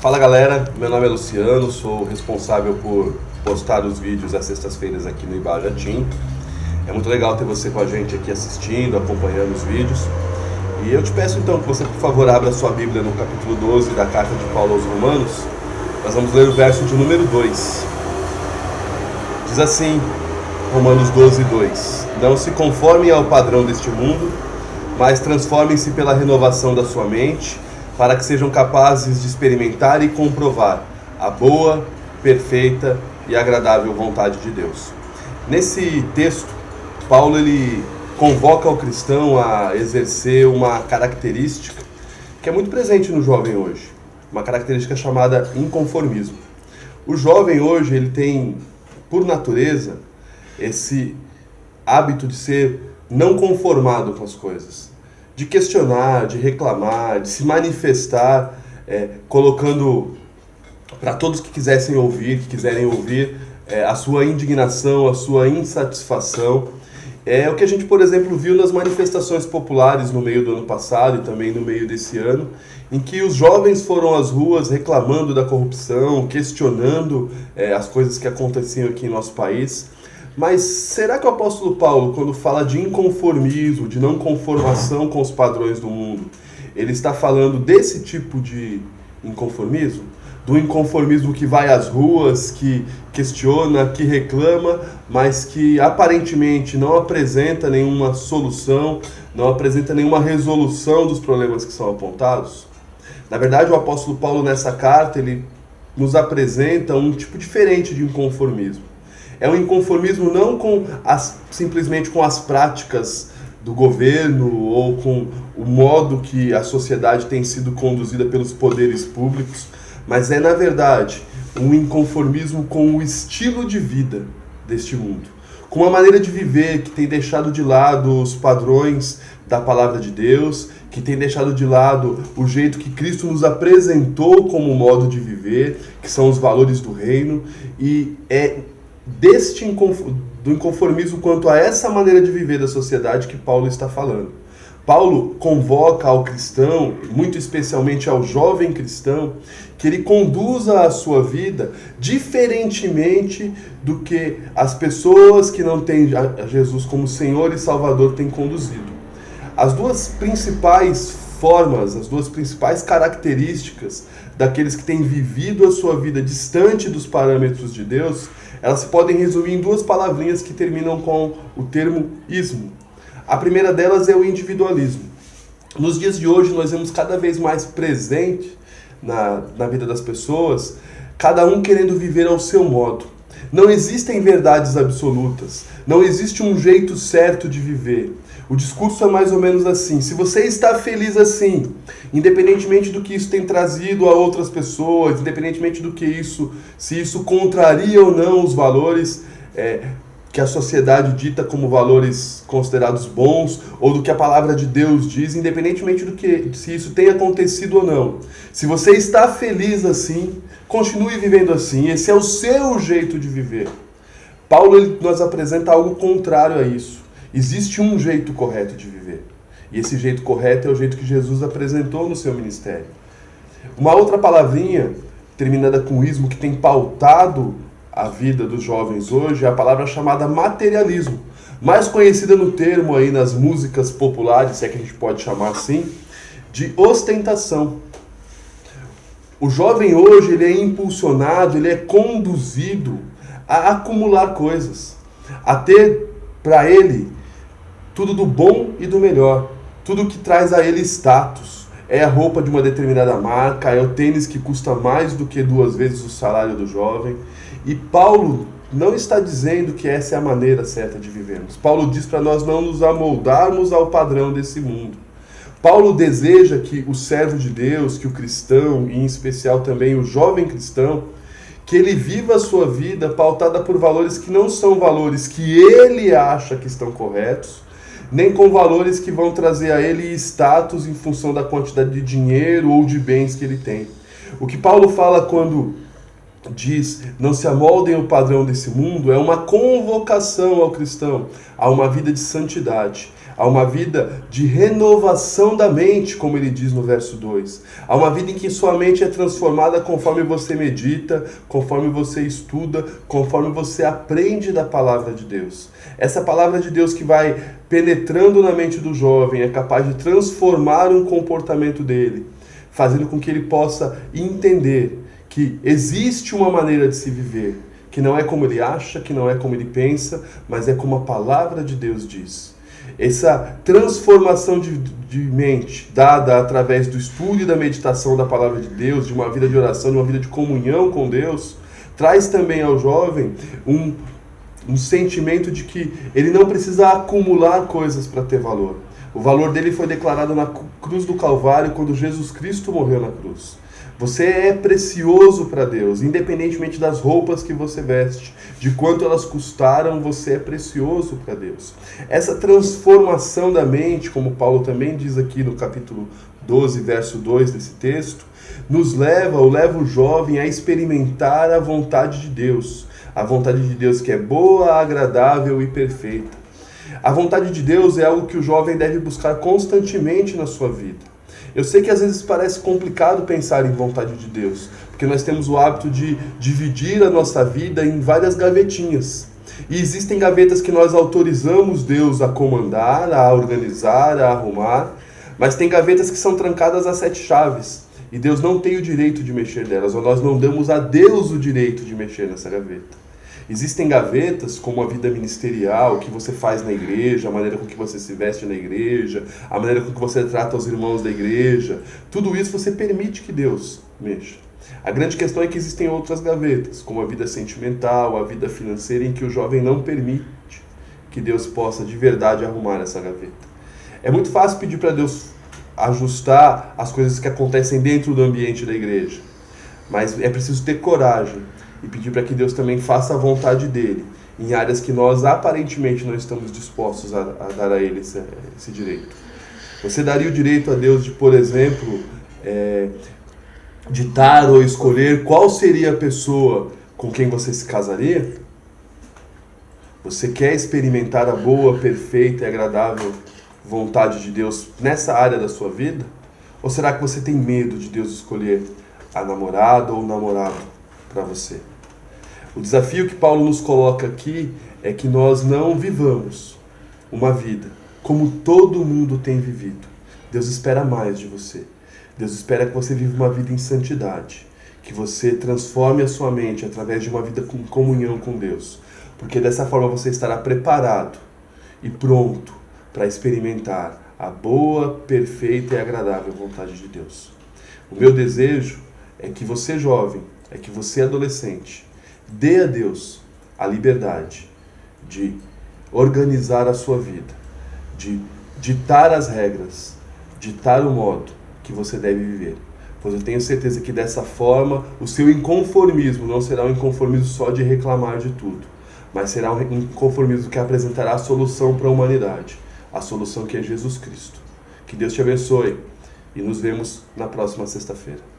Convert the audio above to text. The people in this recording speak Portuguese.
Fala galera, meu nome é Luciano, sou responsável por postar os vídeos às sextas-feiras aqui no Ibajatim. É muito legal ter você com a gente aqui assistindo, acompanhando os vídeos. E eu te peço então que você, por favor, abra a sua Bíblia no capítulo 12 da carta de Paulo aos Romanos. Nós vamos ler o verso de número 2. Diz assim, Romanos 12, 2: Não se conformem ao padrão deste mundo, mas transformem-se pela renovação da sua mente, para que sejam capazes de experimentar e comprovar a boa, perfeita e agradável vontade de Deus. Nesse texto, Paulo ele convoca o cristão a exercer uma característica que é muito presente no jovem hoje, uma característica chamada inconformismo. O jovem hoje ele tem, por natureza, esse hábito de ser não conformado com as coisas, de questionar, de reclamar, de se manifestar, colocando para todos que quiserem ouvir, a sua indignação, a sua insatisfação. É o que a gente, por exemplo, viu nas manifestações populares no meio do ano passado e também no meio desse ano, em que os jovens foram às ruas reclamando da corrupção, questionando as coisas que aconteciam aqui em nosso país. Mas será que o apóstolo Paulo, quando fala de inconformismo, de não conformação com os padrões do mundo, ele está falando desse tipo de inconformismo? Do inconformismo que vai às ruas, que questiona, que reclama, mas que aparentemente não apresenta nenhuma solução, não apresenta nenhuma resolução dos problemas que são apontados? Na verdade, o apóstolo Paulo nessa carta, ele nos apresenta um tipo diferente de inconformismo. É um inconformismo não simplesmente com as práticas do governo ou com o modo que a sociedade tem sido conduzida pelos poderes públicos, mas é, na verdade, um inconformismo com o estilo de vida deste mundo, com uma maneira de viver que tem deixado de lado os padrões da palavra de Deus, que tem deixado de lado o jeito que Cristo nos apresentou como modo de viver, que são os valores do reino, e é do inconformismo quanto a essa maneira de viver da sociedade que Paulo está falando. Paulo convoca ao cristão, muito especialmente ao jovem cristão, que ele conduza a sua vida diferentemente do que as pessoas que não têm a Jesus como Senhor e Salvador têm conduzido. As duas principais formas, as duas principais características daqueles que têm vivido a sua vida distante dos parâmetros de Deus, elas se podem resumir em duas palavrinhas que terminam com o termo ismo. A primeira delas é o individualismo. Nos dias de hoje nós vemos cada vez mais presente na vida das pessoas, cada um querendo viver ao seu modo. Não existem verdades absolutas, não existe um jeito certo de viver. O discurso é mais ou menos assim: se você está feliz assim, independentemente do que isso tem trazido a outras pessoas, independentemente do que se isso contraria ou não os valores que a sociedade dita como valores considerados bons, ou do que a palavra de Deus diz, independentemente se isso tem acontecido ou não. Se você está feliz assim, continue vivendo assim, esse é o seu jeito de viver. Paulo nos apresenta algo contrário a isso. Existe um jeito correto de viver. E esse jeito correto é o jeito que Jesus apresentou no seu ministério. Uma outra palavrinha, terminada com ismo, que tem pautado a vida dos jovens hoje, é a palavra chamada materialismo, mais conhecida no termo aí nas músicas populares, se é que a gente pode chamar assim, de ostentação. O jovem hoje ele é impulsionado, ele é conduzido a acumular coisas, a ter para ele tudo do bom e do melhor, tudo que traz a ele status. É a roupa de uma determinada marca, é o tênis que custa mais do que 2 vezes o salário do jovem. E Paulo não está dizendo que essa é a maneira certa de vivermos. Paulo diz para nós não nos amoldarmos ao padrão desse mundo. Paulo deseja que o servo de Deus, que o cristão, e em especial também o jovem cristão, que ele viva a sua vida pautada por valores que não são valores que ele acha que estão corretos, nem com valores que vão trazer a ele status em função da quantidade de dinheiro ou de bens que ele tem. O que Paulo fala quando diz, não se amoldem ao padrão desse mundo, é uma convocação ao cristão a uma vida de santidade, Há uma vida de renovação da mente, como ele diz no verso 2. Há uma vida em que sua mente é transformada conforme você medita, conforme você estuda, conforme você aprende da palavra de Deus. Essa palavra de Deus que vai penetrando na mente do jovem é capaz de transformar um comportamento dele, fazendo com que ele possa entender que existe uma maneira de se viver, que não é como ele acha, que não é como ele pensa, mas é como a palavra de Deus diz. Essa transformação de mente, dada através do estudo e da meditação da palavra de Deus, de uma vida de oração, de uma vida de comunhão com Deus, traz também ao jovem um sentimento de que ele não precisa acumular coisas para ter valor. O valor dele foi declarado na cruz do Calvário, quando Jesus Cristo morreu na cruz. Você é precioso para Deus, independentemente das roupas que você veste, de quanto elas custaram, você é precioso para Deus. Essa transformação da mente, como Paulo também diz aqui no capítulo 12, verso 2 desse texto, leva o jovem a experimentar a vontade de Deus. A vontade de Deus que é boa, agradável e perfeita. A vontade de Deus é algo que o jovem deve buscar constantemente na sua vida. Eu sei que às vezes parece complicado pensar em vontade de Deus, porque nós temos o hábito de dividir a nossa vida em várias gavetinhas. E existem gavetas que nós autorizamos Deus a comandar, a organizar, a arrumar, mas tem gavetas que são trancadas a 7 chaves, e Deus não tem o direito de mexer delas, ou nós não damos a Deus o direito de mexer nessa gaveta. Existem gavetas, como a vida ministerial, o que você faz na igreja, a maneira com que você se veste na igreja, a maneira com que você trata os irmãos da igreja. Tudo isso você permite que Deus mexa. A grande questão é que existem outras gavetas, como a vida sentimental, a vida financeira, em que o jovem não permite que Deus possa de verdade arrumar essa gaveta. É muito fácil pedir para Deus ajustar as coisas que acontecem dentro do ambiente da igreja, mas é preciso ter coragem e pedir para que Deus também faça a vontade dele em áreas que nós aparentemente não estamos dispostos a dar a ele esse direito. Você daria o direito a Deus de, por exemplo, ditar ou escolher qual seria a pessoa com quem você se casaria? Você quer experimentar a boa, perfeita e agradável vontade de Deus nessa área da sua vida? Ou será que você tem medo de Deus escolher a namorada ou o namorado para você? O desafio que Paulo nos coloca aqui é que nós não vivamos uma vida como todo mundo tem vivido. Deus espera mais de você. Deus espera que você viva uma vida em santidade, que você transforme a sua mente através de uma vida com comunhão com Deus, porque dessa forma você estará preparado e pronto para experimentar a boa, perfeita e agradável vontade de Deus. O meu desejo é que você jovem, é que você adolescente, dê a Deus a liberdade de organizar a sua vida, de ditar as regras, ditar o modo que você deve viver. Pois eu tenho certeza que dessa forma o seu inconformismo não será um inconformismo só de reclamar de tudo, mas será um inconformismo que apresentará a solução para a humanidade, a solução que é Jesus Cristo. Que Deus te abençoe e nos vemos na próxima sexta-feira.